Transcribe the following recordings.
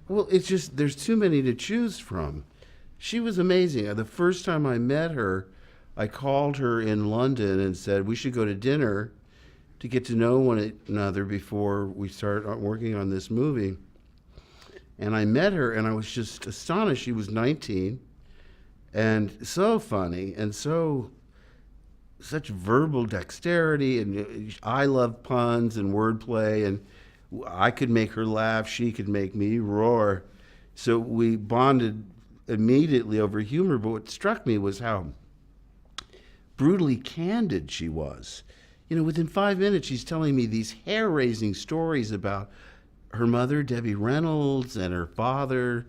Well, it's just there's too many to choose from. She was amazing. The first time I met her, I called her in London and said we should go to dinner to get to know one another before we start working on this movie. And I met her and I was just astonished. She was 19 and so funny and such verbal dexterity, and I love puns and wordplay, and I could make her laugh, she could make me roar. So we bonded immediately over humor, but what struck me was how brutally candid she was. You know, within 5 minutes, she's telling me these hair raising stories about her mother, Debbie Reynolds, and her father,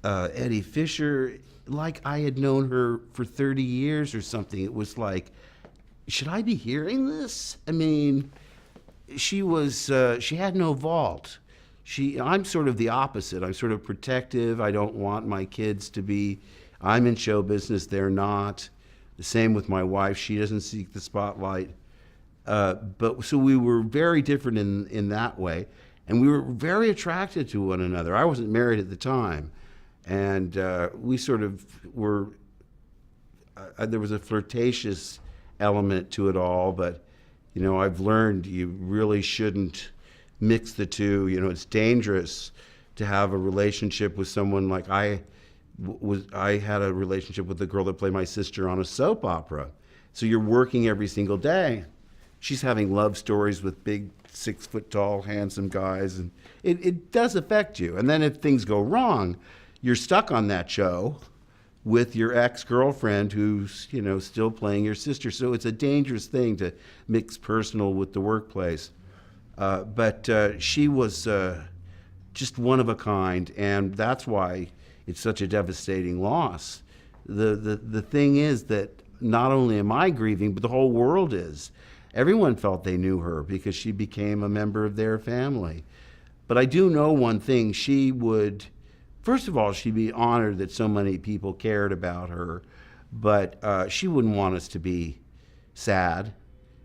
Eddie Fisher, like I had known her for 30 years or something. It was like, should I be hearing this? I mean, she had no vault. I'm sort of the opposite. I'm sort of protective. I don't want my kids to be, I'm in show business, they're not. The same with my wife. She doesn't seek the spotlight. But so we were very different in that way. And we were very attracted to one another. I wasn't married at the time. And we sort of were, there was a flirtatious element to it all, but you know, I've learned you really shouldn't mix the two. You know, it's dangerous to have a relationship with someone like I had a relationship with the girl that played my sister on a soap opera. So you're working every single day. She's having love stories with big 6 foot tall, handsome guys, and it does affect you. And then if things go wrong, you're stuck on that show with your ex-girlfriend who's, you know, still playing your sister. So it's a dangerous thing to mix personal with the workplace. But she was just one of a kind, and that's why it's such a devastating loss. The thing is that not only am I grieving, but the whole world is. Everyone felt they knew her because she became a member of their family. But I do know one thing, she would, first of all, she'd be honored that so many people cared about her, but she wouldn't want us to be sad.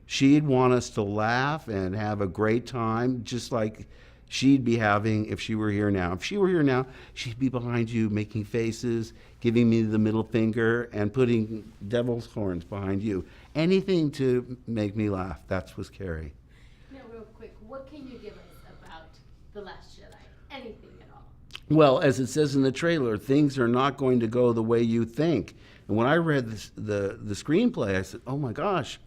She'd want us to laugh and have a great time, just like she'd be having if she were here now. If she were here now, she'd be behind you making faces, giving me the middle finger, and putting devil's horns behind you. Anything to make me laugh. That was Carrie. Now, real quick, what can you give us about The Last Jedi? Anything at all? Well, as it says in the trailer, things are not going to go the way you think. And when I read the screenplay, I said, oh my gosh,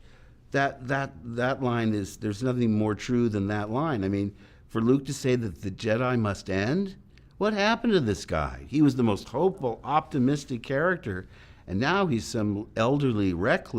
that line is, there's nothing more true than that line. I mean, for Luke to say that the Jedi must end, what happened to this guy? He was the most hopeful, optimistic character, and now he's some elderly recluse